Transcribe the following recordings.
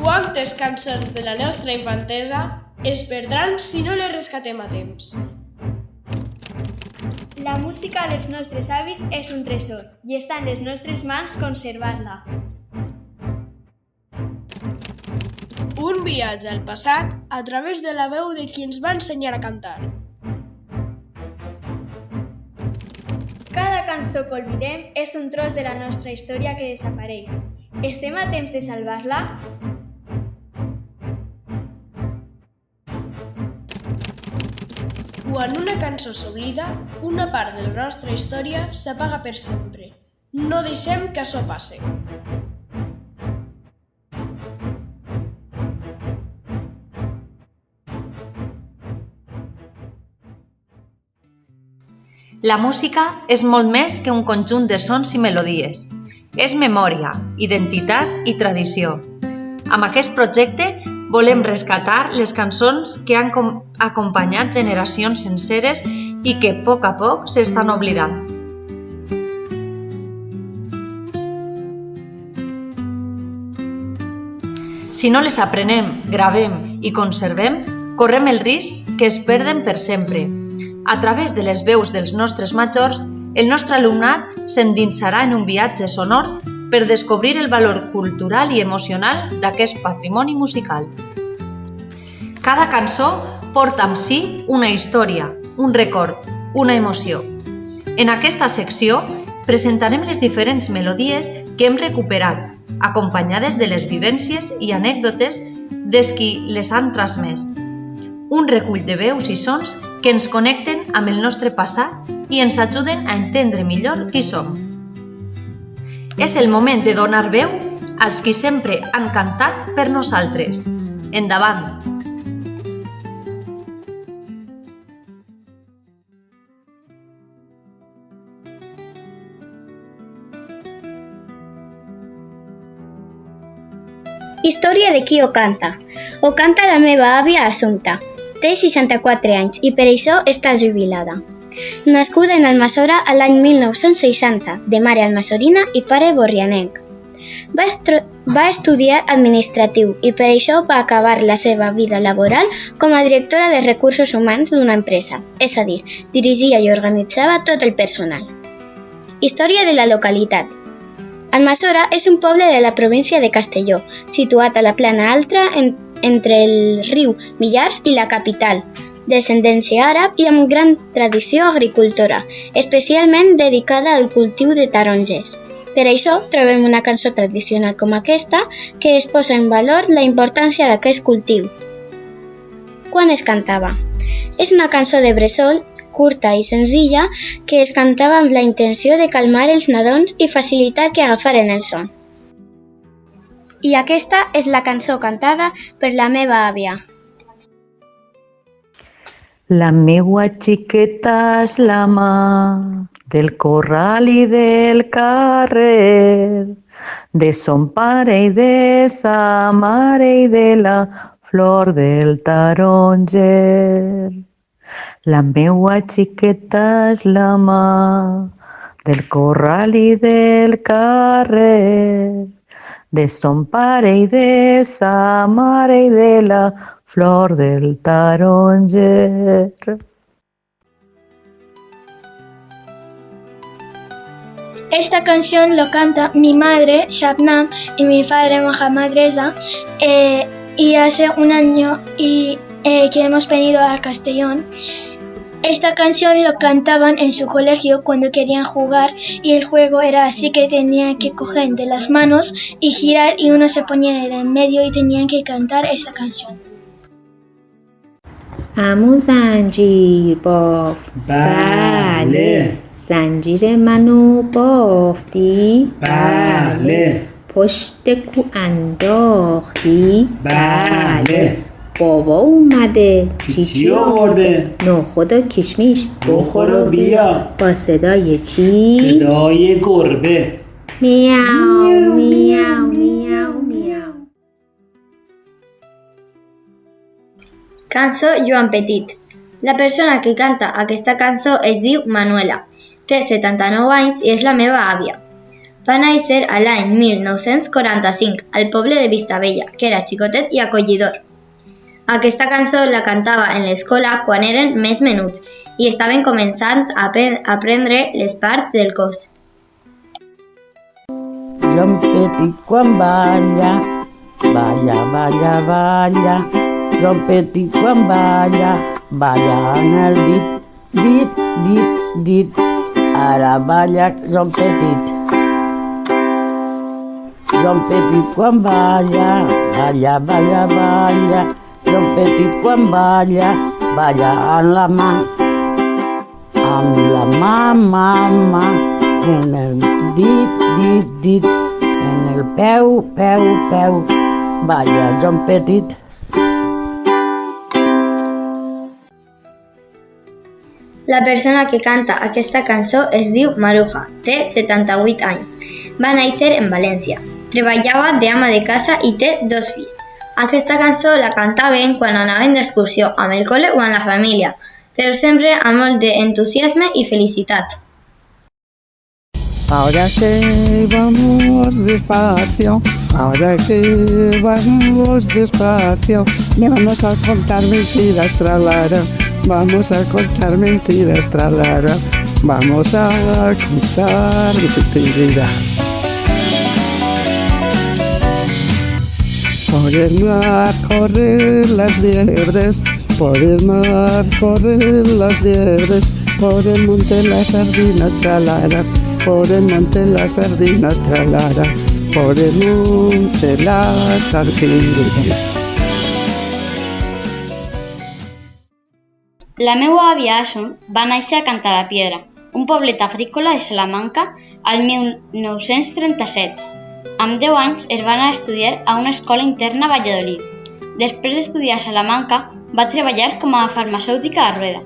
Quantes cançons de la nostra infantesa es perdran si no les rescatem a temps? La música dels nostres avis és un tresor i està en les nostres mans conservar-la. Un viatge al passat a través de la veu de qui ens va ensenyar a cantar. Cada cançó que oblidem és un tros de la nostra història que desapareix. Estem a temps de salvar-la? Quan una cançó s'oblida, una part de la nostra història s'apaga per sempre. No deixem que això passi. La música és molt més que un conjunt de sons i melodies. És memòria, identitat i tradició. Amb aquest projecte volem rescatar les cançons que han acompanyat generacions senceres i que a poc s'estan oblidant. Si no les aprenem, gravem i conservem, correm el risc que es perden per sempre. A través de les veus dels nostres majors, el nostre alumnat s'endinsarà en un viatge sonor per descobrir el valor cultural i emocional d'aquest patrimoni musical. Cada cançó porta amb si una història, un record, una emoció. En aquesta secció presentarem les diferents melodies que hem recuperat, acompanyades de les vivències i anècdotes dels qui les han transmès. Un recull de veus i sons que ens connecten amb el nostre passat i ens ajuden a entendre millor qui som. És el moment de donar veu als qui sempre han cantat per nosaltres. Endavant! Història de qui ho canta. Ho canta la meva àvia Assumpta. Té 64 anys i per això està jubilada. Nascuda en Almassora a l'any 1960, de mare almassorina i pare borrianenc. Va estudiar administratiu i per això va acabar la seva vida laboral com a directora de recursos humans d'una empresa, és a dir, dirigia i organitzava tot el personal. Història de la localitat. Almassora és un poble de la província de Castelló, situat a la plana alta entre el riu Millars i la capital, d'ascendència àrab i amb gran tradició agricultora, especialment dedicada al cultiu de taronges. Per això trobem una cançó tradicional com aquesta que es posa en valor la importància d'aquest cultiu. Quan es cantava? És una cançó de bressol curta i senzilla que es cantava amb la intenció de calmar els nadons i facilitar que agafaren el son. I aquesta és la cançó cantada per la meva àvia. La meua xiqueta és la mà del corral i del carrer, de son pare i de sa mare i de la flor del taronger. La meua xiqueta és la mà del corral i del carrer, de son pare i de sa mare i de la flor del taronger. Esta canción lo canta mi madre, Shabnam, y mi padre, Mohammad Reza, y hace un año que hemos venido a Castellón. Esta canción lo cantaban en su colegio cuando querían jugar y el juego era así que tenían que coger de las manos y girar y uno se ponía en el medio y tenían que cantar esa canción. عمو زنجیر باف. بله. زنجیر منو بافتی؟ بله. پشت کو انداختی؟ بله. بابا اومده. چی آورده؟ نخود و کشمیش بخور و بیا. با صدای چی؟ صدای گربه. میاو میاو میاو میاو. Cançó Joan Petit. La persona que canta aquesta cançó es diu Manuela. Té 79 anys i és la meva àvia. Va néixer a l'any 1945 al poble de Vistabella, que era xicotet i acollidor. Aquesta cançó la cantava en l'escola quan eren més menuts i estaven començant a aprendre les parts del cos. Joan Petit quan balla, balla, balla, balla. Joan Petit quan balla, balla en el dit, dit, dit, dit. Ara balla Joan Petit. Joan Petit quan balla, balla, balla, balla. Joan Petit quan balla, balla amb la mà. Amb la mà, en el dit, dit, dit. En el peu, peu, peu, balla Joan Petit. La persona que canta aquesta cançó es diu Maruja, té 78 anys. Va néixer en València. Treballava d'ama de casa i té 2 fills. Aquesta cançó la cantaven quan anaven d'excursió amb el col·le o amb la família, però sempre amb molt d'entusiasme i felicitat. Ahora que vamos despacio, ahora que vamos despacio, vamos a contar mentiras, tralara, vamos a contar mentiras, tralara, vamos a contar mentiras. Por el mar corren las liebres, por el mar corren las liebres, por el monte las sardinas, tralara. Por el monte las sardinas, tralara, por el monte las sardinas. La meua àvia Asun va néixer a Cantalapiedra, un poblet agrícola de Salamanca, al 1937. Amb 10 anys es va anar a estudiar a una escola interna a Valladolid. Després d'estudiar a Salamanca, va treballar com a farmacèutica a Rueda.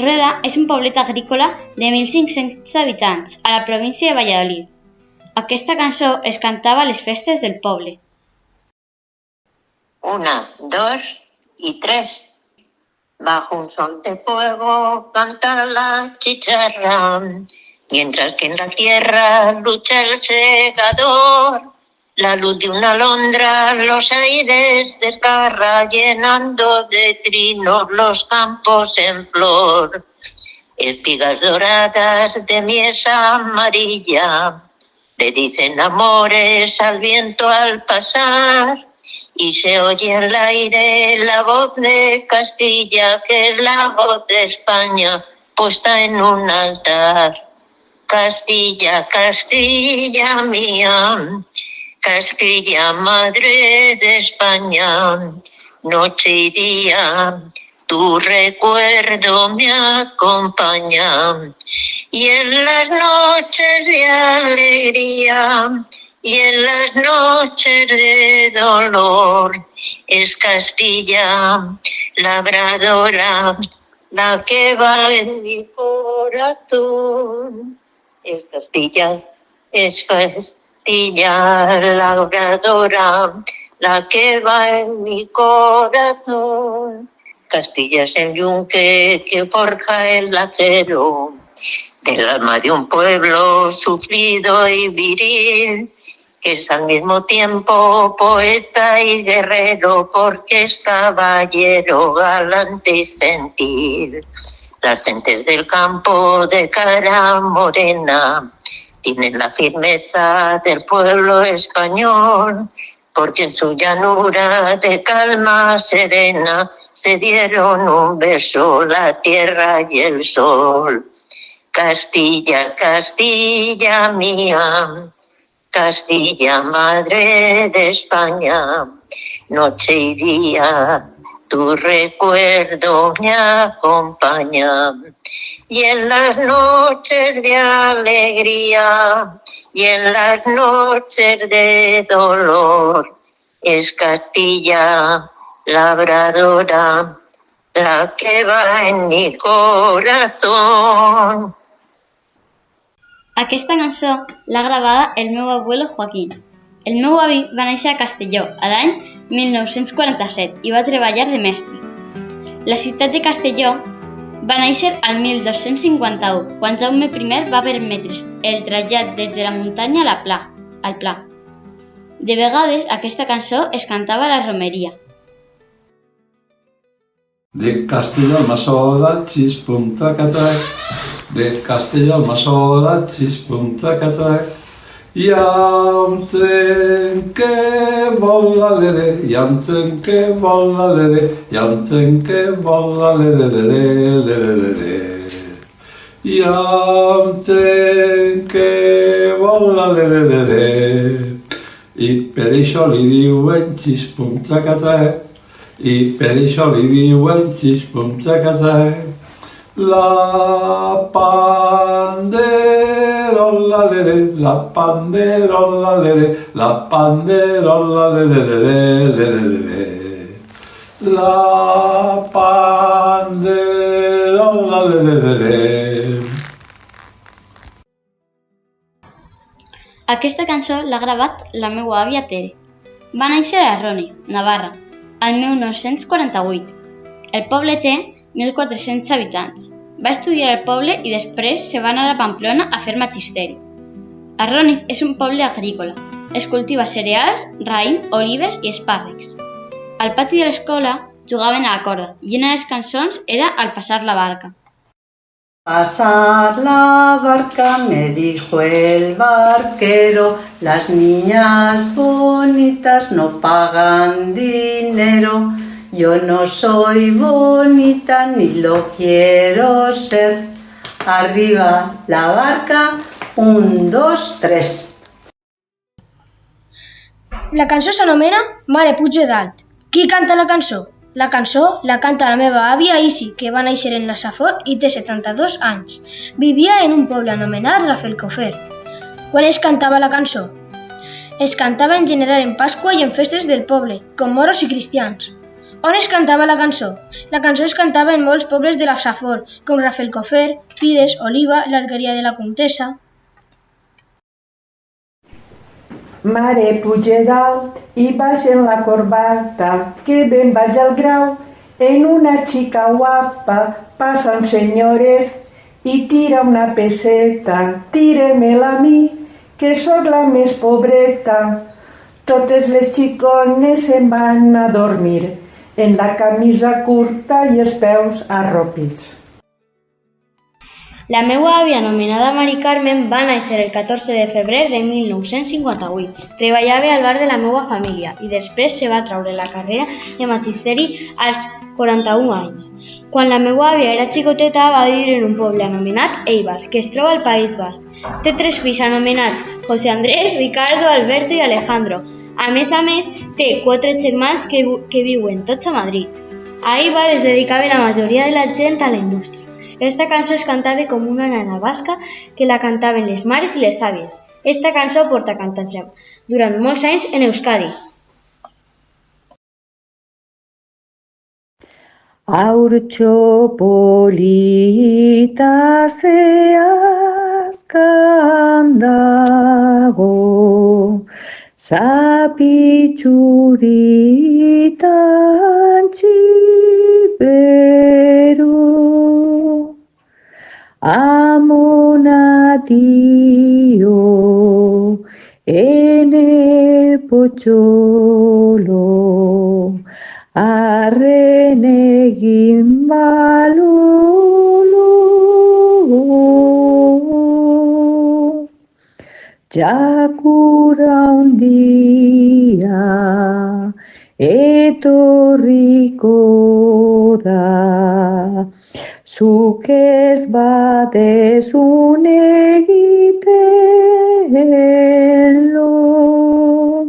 Rueda és un poblet agrícola de 1.500 habitants, a la província de Valladolid. Aquesta cançó es cantava a les festes del poble. 1, 2 y 3. Bajo un sol de fuego canta la chicharra, mientras que en la tierra lucha el segador. La luz de una alondra los aires desgarra, llenando de trinos los campos en flor. Espigas doradas de mies amarilla le dicen amores al viento al pasar, y se oye en el aire la voz de Castilla, que es la voz de España puesta en un altar. Castilla, Castilla mía, Castilla, madre de España, noche y día tu recuerdo me acompaña, y en las noches de alegría y en las noches de dolor es Castilla, labradora, la que va en mi corazón. Es Castilla, es Castilla, labradora, la que va en mi corazón. Castilla es el yunque que forja el acero del alma de un pueblo sufrido y viril, que es al mismo tiempo poeta y guerrero, porque es caballero, galante y gentil. Las gentes del campo de cara morena tienen la firmeza del pueblo español, porque en su llanura de calma serena se dieron un beso la tierra y el sol. Castilla, Castilla mía, Castilla, madre de España, noche y día tu recuerdo me acompaña, y en las noches de alegría y en las noches de dolor es Castilla, labradora, la que va en mi corazón. Aquesta cançó l'ha gravada el meu abuelo Joaquín. El meu avi va néixer a Castelló l'any 1947 i va treballar de mestre. La ciutat de Castelló Va néixer al 1251, quan Jaume I va permetre el trasllat des de la muntanya al pla. De vegades, aquesta cançó es cantava a la romeria. De Castelló al Massola, xispum, tracatrac. De Castelló al Massola, xispum, tracatrac. Hi ha un tren que vola l'ere, hi ha un tren que vola l'ere, hi ha un tren que vola l'ere. Hi ha un tren que vola l'ere. I per això li diuen xispum, tracatrac. I per això li diuen xispum, tracatrac. La panderola lere, la panderola lere, la panderola lere. La panderola lere. Aquesta cançó l'ha gravat la meva àvia Tere. Va néixer a Roni, Navarra, al 1948. El poble té 1.400 habitants. Va estudiar al poble i després se va anar a Pamplona a fer magisteri. Arròniz és un poble agrícola. Es cultiva cereals, raïm, olives i espàrrecs. Al pati de l'escola jugaven a la corda i una de les cançons era Al pasar la barca. Pasar la barca, me dijo el barquero, las niñas bonitas no pagan dinero. Yo no soy bonita ni lo quiero ser. Arriba la barca, 1, 2, 3. La cançó s'anomena Mare puja dalt. Qui canta la cançó? La cançó la canta la meva àvia Isi, que va néixer en la Safor i té 72 anys. Vivia en un poble anomenat Rafelcofer. Quan es cantava la cançó? Es cantava en general en Pasqua i en festes del poble, com moros i cristians. On es cantava la cançó? La cançó es cantava en molts pobles de la Safor, com Rafelcofer, Pires, Oliva, l'Alqueria de la Comtessa. Mare puja dalt i baixa en la corbata, que ben vaig al grau. En una xica guapa passa un senyoret i tira una peseta. Tire-me-la a mi, que sóc la més pobreta. Totes les xicones se'n van a dormir, en la camisa curta i els peus arropits. La meva àvia, anomenada Mari Carmen, va néixer el 14 de febrer de 1958. Treballava al bar de la meva família i després se va traure la carrera de magisteri als 41 anys. Quan la meva àvia era xicoteta va viure en un poble anomenat Eibar, que es troba al País Basc. Té 3 fills anomenats José Andrés, Ricardo, Alberto i Alejandro. A més, té 4 germans que viuen tots a Madrid. A Eibar es dedicava la majoria de la gent a la indústria. Esta cançó es cantava com una nana basca que la cantaven les mares i les àvies. Esta cançó porta cantant-se durant molts anys en Euskadi. Haurtxo polita zeazkan dago, zapitxuritan txipero. Amona dio, ene potxolo, arren egin balolo. Jakura hundia, etorriko da, zuk ez badezun egiten lo.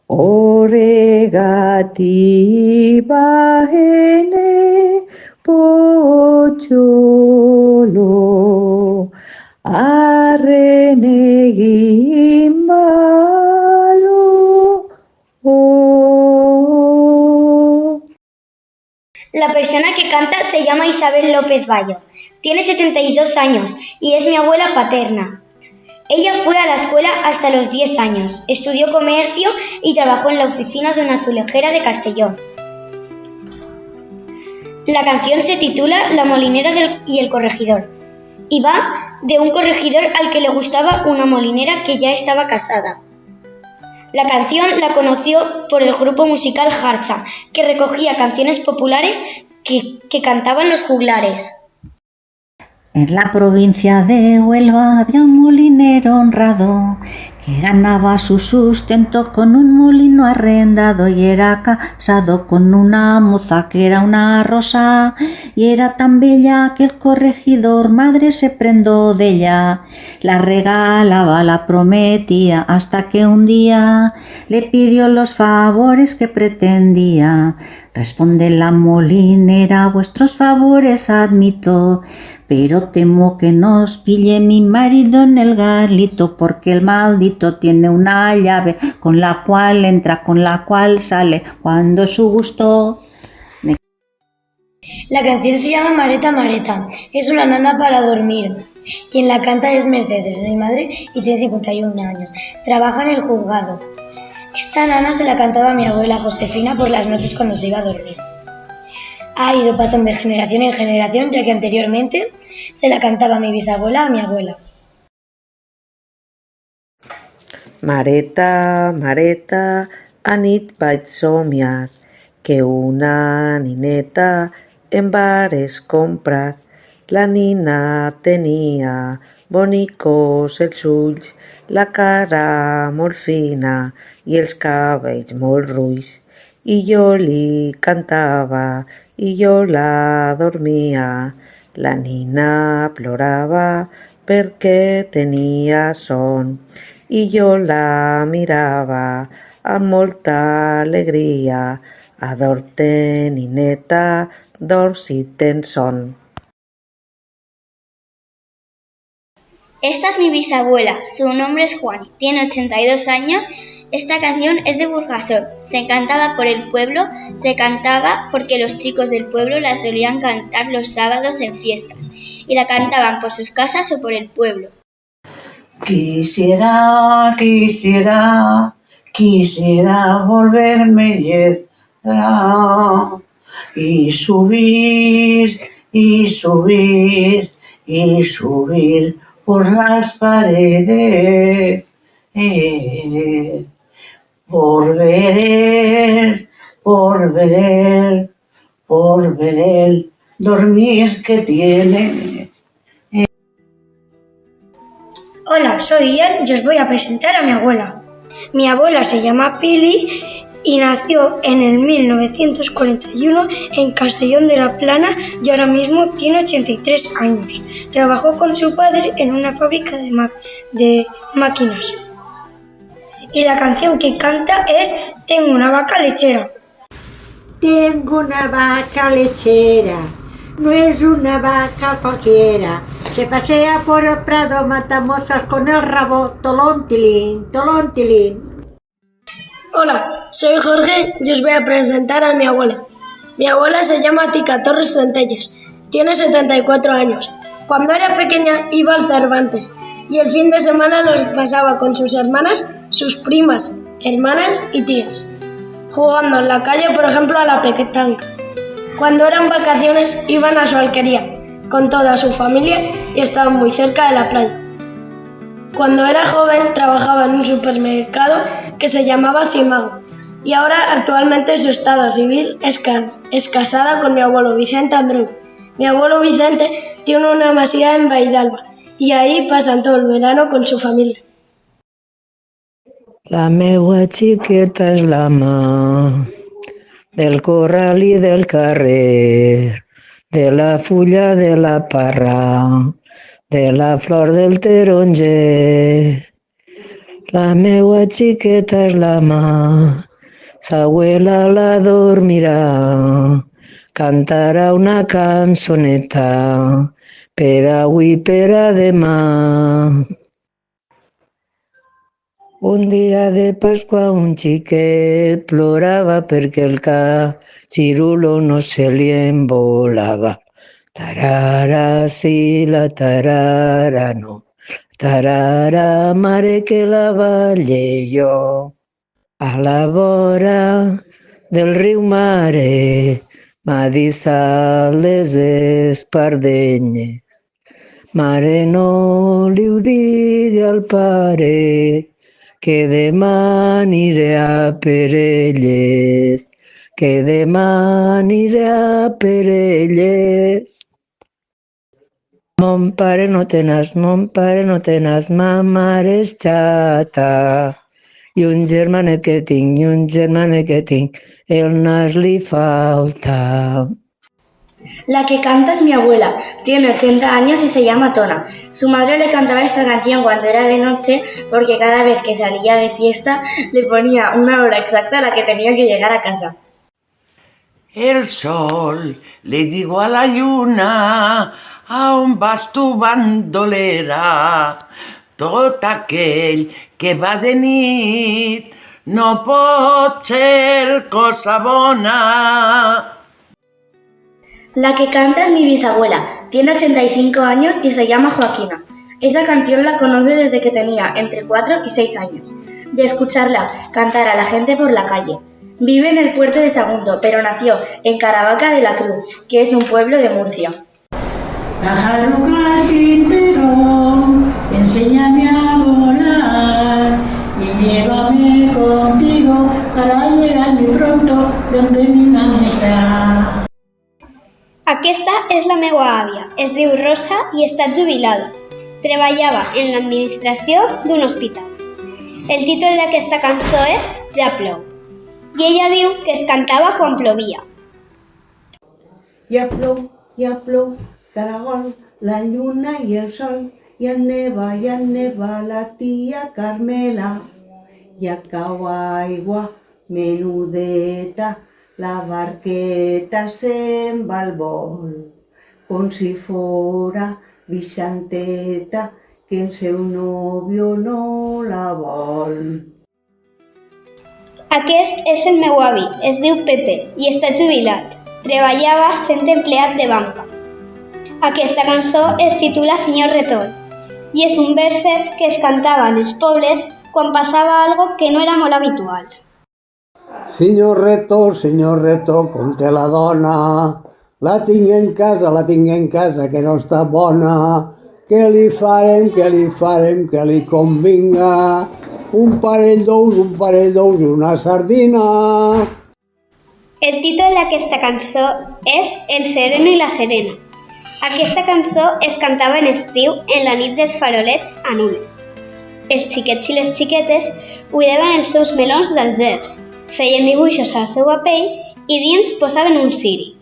Horregatik bahene potxolo, arren egin balo. La persona que canta se llama Isabel López Bayo. Tiene 72 años y es mi abuela paterna. Ella fue a la escuela hasta los 10 años, estudió comercio y trabajó en la oficina de una azulejera de Castellón. La canción se titula La molinera y el corregidor y va de un corregidor al que le gustaba una molinera que ya estaba casada. La canción la conoció por el grupo musical Jarcha, que recogía canciones populares que cantaban los juglares. En la provincia de Huelva había un molinero honrado que ganaba su sustento con un molino arrendado y era casado con una moza que era una rosa y era tan bella que el corregidor madre se prendó de ella. La regalaba, la prometía hasta que un día le pidió los favores que pretendía. Responde la molinera: vuestros favores admito, pero temo que nos pille mi marido en el garlito, porque el maldito tiene una llave con la cual entra, con la cual sale, cuando es su gusto. La canción se llama Mareta Mareta, es una nana para dormir. Quien la canta es Mercedes, es mi madre y tiene 51 años. Trabaja en el juzgado. Esta nana se la cantaba a mi abuela Josefina por las noches cuando se iba a dormir. Ha ido pasando de generación en generación, ya que anteriormente se la cantaba mi bisabuela a mi abuela. Mareta, Mareta, anit vaig somiar que una nineta em vares comprar. La nina tenia bonicos els ulls, la cara molt fina i els cabells molt ruix. I jo li cantava i jo la dormia. La nina plorava perquè tenia son i jo la mirava amb molta alegria. Adorm-te, nineta, dorm si tens son. Esta es mi bisabuela, su nombre es Juan, tiene 82 años. Esta canción es de Burgasot, se cantaba por el pueblo, se cantaba porque los chicos del pueblo la solían cantar los sábados en fiestas y la cantaban por sus casas o por el pueblo. Quisiera, quisiera, quisiera volverme hiedra y subir, y subir, y subir por las paredes. Por ver el dormir que tiene. Hola, soy Ian y os voy a presentar a mi abuela. Mi abuela se llama Pili y nació en el 1941 en Castellón de la Plana y ahora mismo tiene 83 años. Trabajó con su padre en una fábrica de máquinas. Y la canción que canta es Tengo una vaca lechera. Tengo una vaca lechera, no es una vaca cualquiera. Se pasea por el prado matamosas con el rabo tolón tilín, tolón tilín. Hola, soy Jorge y os voy a presentar a mi abuela. Mi abuela se llama Tica Torres Centelles, tiene 74 años. Cuando era pequeña iba al Cervantes y el fin de semana lo pasaba con sus hermanas, sus primas, hermanas y tías, jugando en la calle, por ejemplo, a la petanca. Cuando eran vacaciones iban a su alquería con toda su familia y estaban muy cerca de la playa. Cuando era joven trabajaba en un supermercado que se llamaba Simago y ahora actualmente su estado civil es casada con mi abuelo Vicente Andreu. Mi abuelo Vicente tiene una masía en Baidalba y ahí pasan todo el verano con su familia. La meua xiqueta és la mà del corral i del carrer, de la fulla de la parra, de la flor del taronger. La meua xiqueta és la mà, sa abuela la dormirà, cantarà una cançoneta per avui i per a demà. Un dia de Pasqua un xiquet plorava perquè el catxirulo no se li envolava. Tarara sí, la tarara no. Tarara, mare que la balle jo. A la vora del riu Mare m'ha deixat les espardenyes. Mare, no li ho digui al pare, que demà aniré a per elles, que demà aniré a per elles. Mon pare no té nas, ma mare és xata. I un germanet que tinc, el nas li falta. La que canta es mi abuela, tiene 80 años y se llama Tona. Su madre le cantaba esta canción cuando era de noche porque cada vez que salía de fiesta le ponía una hora exacta a la que tenía que llegar a casa. El sol le digo a la lluna, a on vas tu bandolera? Tot aquell que va de nit no pot ser cosa bona. La que canta es mi bisabuela, tiene 85 años y se llama Joaquina. Esa canción la conoce desde que tenía entre 4 y 6 años, de escucharla cantar a la gente por la calle. Vive en el puerto de Sagunto, pero nació en Caravaca de la Cruz, que es un pueblo de Murcia. Pájaro carpintero, enséñame a volar y llévame contigo para llegar muy pronto donde mi mami está. Aquesta és la meua àvia, es diu Rosa i està jubilada. Treballava en l'administració d'un hospital. El títol d'aquesta cançó és Ja plou, i ella diu que es cantava quan plovia. Ja plou, caragol, la lluna i el sol, ja neva la tia Carmela. Ja cau aigua menudeta, la barqueta se'n va al vol, com si fora Vicenteta, que el seu nòvio no la vol. Aquest és el meu avi, es diu Pepe i està jubilat. Treballava sent empleat de banca. Aquesta cançó es titula Senyor Retoll i és un verset que es cantava en els pobles quan passava algo que no era molt habitual. Senyor Reto, com té la dona, la tinc en casa, que no està bona. Què li farem, que li convinga? Un parell d'ous i una sardina. El títol d'aquesta cançó és El sereno i la serena. Aquesta cançó es cantava en estiu en la nit dels farolets a Nules. Els xiquets i les xiquetes buidaven els seus melons d'alzers, feien dibuixos a la seva pell i dins posaven un ciri.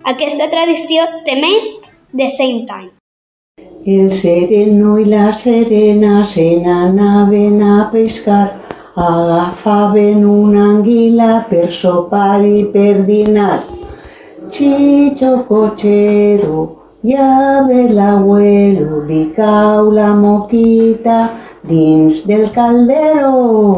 Aquesta tradició té menys de 100 anys. El sereno i la serena se n'anaven a pescar, agafaven una anguila per sopar i per dinar. Chicho cochero, ya ve l'abuelo, li cau la moquita dins del caldero.